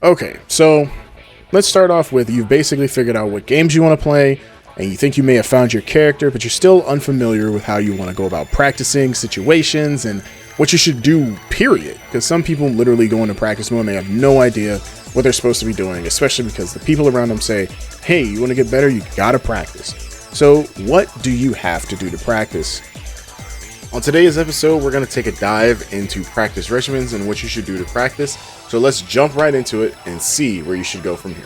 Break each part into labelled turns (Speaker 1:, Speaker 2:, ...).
Speaker 1: Okay, so let's start off with you've basically figured out what games you want to play, and you think you may have found your character, but you're still unfamiliar with how you want to go about practicing situations and what you should do, period. Because some people literally go into practice mode and they have no idea what they're supposed to be doing, especially because the people around them say, hey, you want to get better, you gotta practice. So what do you have to do to practice? On today's episode, we're going to take a dive into practice regimens and what you should do to practice. So let's jump right into it and see where you should go from here.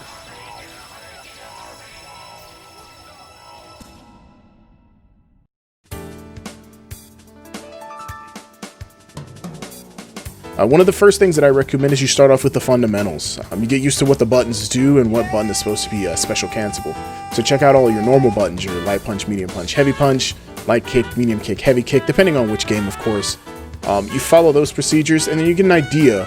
Speaker 1: One of the first things that I recommend is you start off with the fundamentals. You get used to what the buttons do and what button is supposed to be special cancelable. So check out all your normal buttons, your light punch, medium punch, heavy punch, light kick, medium kick, heavy kick, depending on which game, of course. You follow those procedures and then you get an idea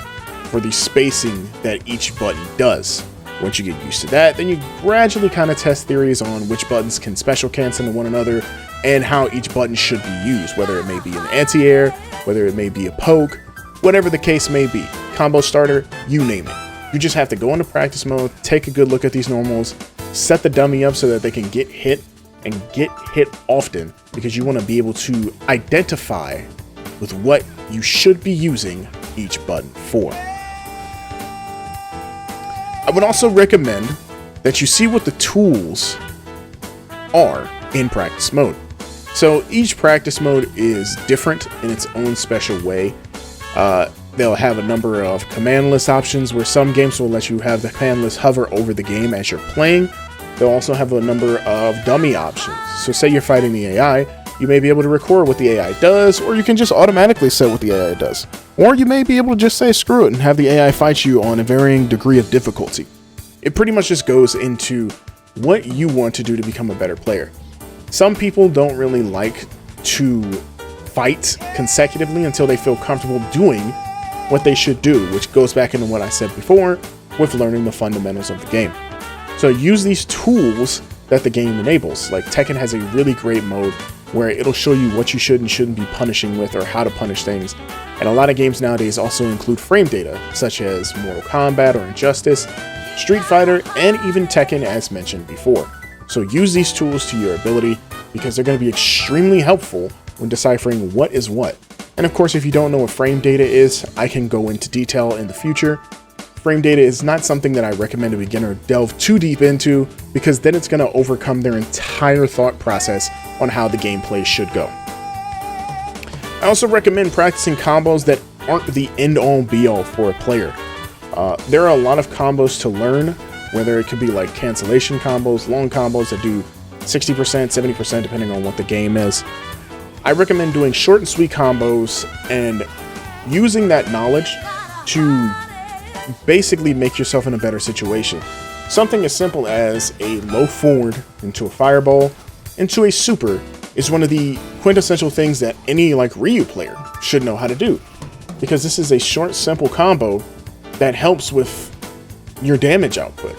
Speaker 1: for the spacing that each button does. Once you get used to that, then you gradually kind of test theories on which buttons can special cancel to one another and how each button should be used, whether it may be an anti-air, whether it may be a poke, whatever the case may be. Combo starter, you name it. You just have to go into practice mode, take a good look at these normals, set the dummy up so that they can get hit and get hit often, because you want to be able to identify with what you should be using each button for. I would also recommend that you see what the tools are in practice mode. So each practice mode is different in its own special way. They'll have a number of command list options where some games will let you have the command list hover over the game as you're playing. They'll also have a number of dummy options. So say you're fighting the AI, you may be able to record what the AI does, or you can just automatically set what the AI does. Or you may be able to just say screw it and have the AI fight you on a varying degree of difficulty. It pretty much just goes into what you want to do to become a better player. Some people don't really like to fight consecutively until they feel comfortable doing what they should do, which goes back into what I said before with learning the fundamentals of the game. So use these tools that the game enables. Like Tekken has a really great mode where it'll show you what you should and shouldn't be punishing with, or how to punish things. And a lot of games nowadays also include frame data, such as Mortal Kombat or Injustice, Street Fighter, and even Tekken, as mentioned before. So use these tools to your ability, because they're going to be extremely helpful when deciphering what is what. And of course, if you don't know what frame data is, I can go into detail in the future. Frame data is not something that I recommend a beginner delve too deep into, because then it's going to overcome their entire thought process on how the gameplay should go. I also recommend practicing combos that aren't the end-all be-all for a player. There are a lot of combos to learn, whether it could be like cancellation combos, long combos that do 60%, 70% depending on what the game is. I recommend doing short and sweet combos and using that knowledge to basically make yourself in a better situation. Something as simple as a low forward into a fireball into a super is one of the quintessential things that any like Ryu player should know how to do, because this is a short, simple combo that helps with your damage output.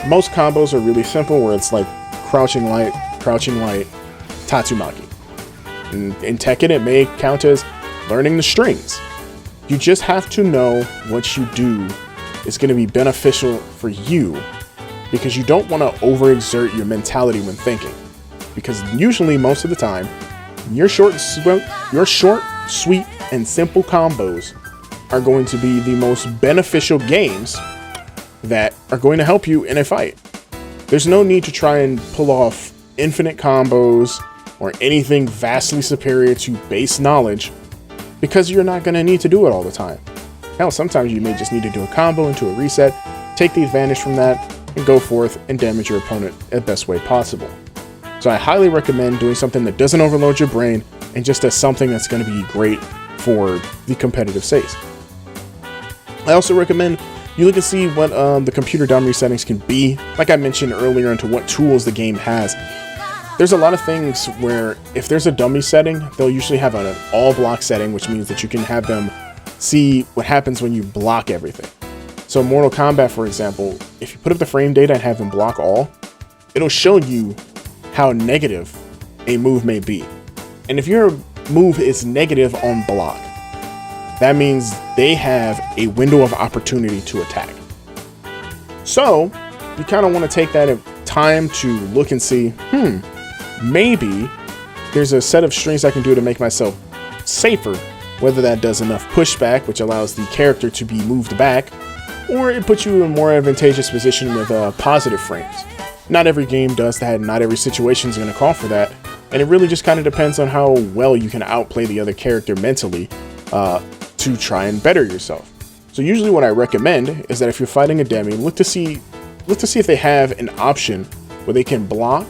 Speaker 1: Most combos are really simple, where it's like crouching light, Tatsumaki. In Tekken, it may count as learning the strings. You just have to know what you do is going to be beneficial for you, because you don't want to overexert your mentality when thinking. Because usually, most of the time, your short, sweet, and simple combos are going to be the most beneficial games that are going to help you in a fight. There's no need to try and pull off infinite combos or anything vastly superior to base knowledge, because you're not going to need to do it all the time. Hell, sometimes you may just need to do a combo into a reset, take the advantage from that, and go forth and damage your opponent the best way possible. So I highly recommend doing something that doesn't overload your brain and just does something that's going to be great for the competitive space. I also recommend you look and see what the computer dummy settings can be. Like I mentioned earlier, into what tools the game has. There's a lot of things where if there's a dummy setting, they'll usually have an all block setting, which means that you can have them see what happens when you block everything. So Mortal Kombat, for example, if you put up the frame data and have them block all, it'll show you how negative a move may be. And if your move is negative on block, that means they have a window of opportunity to attack. So you kind of want to take that time to look and see, maybe there's a set of strings I can do to make myself safer, whether that does enough pushback, which allows the character to be moved back, or it puts you in a more advantageous position with positive frames. Not every game does that, not every situation is going to call for that, and it really just kind of depends on how well you can outplay the other character mentally to try and better yourself. So usually what I recommend is that if you're fighting a Demi, look to see if they have an option where they can block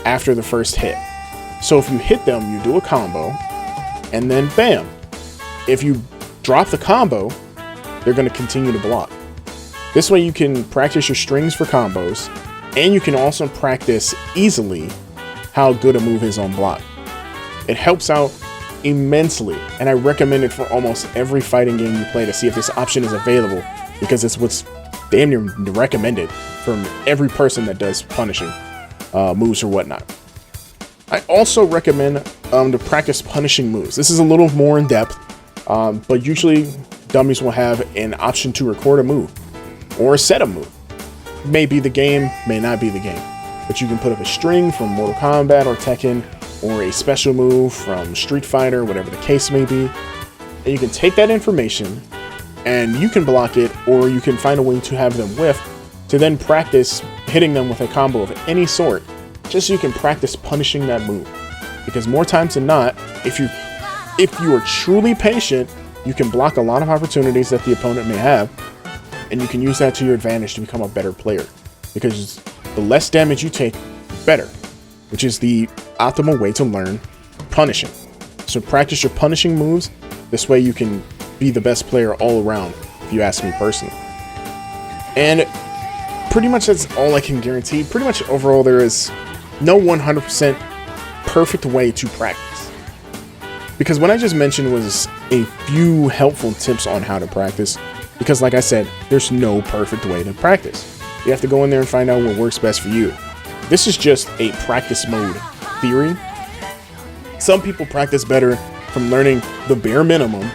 Speaker 1: after the first hit. So if you hit them, you do a combo, and then bam. If you drop the combo, they're going to continue to block. This way you can practice your strings for combos, and you can also practice easily how good a move is on block. It helps out immensely, and I recommend it for almost every fighting game you play to see if this option is available, because it's what's damn near recommended from every person that does punishing moves or whatnot. I also recommend to practice punishing moves. This is a little more in depth, but usually dummies will have an option to record a move or a set of move. May be the game, may not be the game, but you can put up a string from Mortal Kombat or Tekken, or a special move from Street Fighter, whatever the case may be, and you can take that information and you can block it, or you can find a way to have them whiff to then practice hitting them with a combo of any sort, just so you can practice punishing that move. Because more times than not, if you are truly patient, you can block a lot of opportunities that the opponent may have, and you can use that to your advantage to become a better player. Because the less damage you take, the better, which is the optimal way to learn punishing. So practice your punishing moves. This way you can be the best player all around, if you ask me personally. And pretty much that's all I can guarantee. Pretty much overall, there is no 100% perfect way to practice. Because what I just mentioned was a few helpful tips on how to practice. Because like I said, there's no perfect way to practice. You have to go in there and find out what works best for you. This is just a practice mode theory. Some people practice better from learning the bare minimum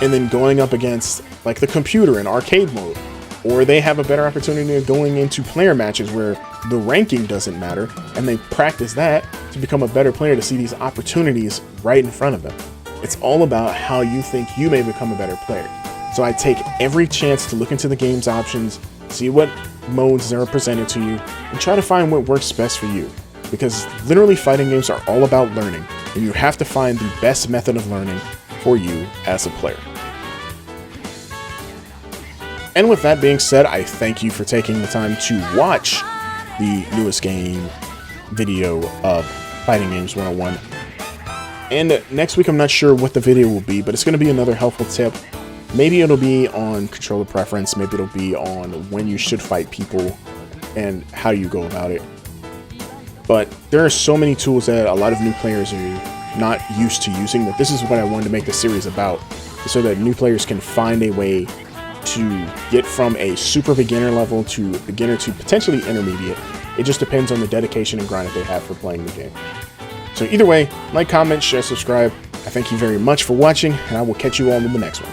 Speaker 1: and then going up against like the computer in arcade mode. Or they have a better opportunity of going into player matches where the ranking doesn't matter, and they practice that to become a better player to see these opportunities right in front of them. It's all about how you think you may become a better player. So I take every chance to look into the game's options, see what modes are presented to you, and try to find what works best for you. Because literally fighting games are all about learning, and you have to find the best method of learning for you as a player. And with that being said, I thank you for taking the time to watch the newest game video of Fighting Games 101. And next week, I'm not sure what the video will be, but it's going to be another helpful tip. Maybe it'll be on controller preference, maybe it'll be on when you should fight people and how you go about it. But there are so many tools that a lot of new players are not used to using, that this is what I wanted to make the series about, so that new players can find a way to get from a super beginner level to beginner to potentially intermediate. It just depends on the dedication and grind that they have for playing the game. So either way, like, comment, share, subscribe. I thank you very much for watching, and I will catch you all in the next one.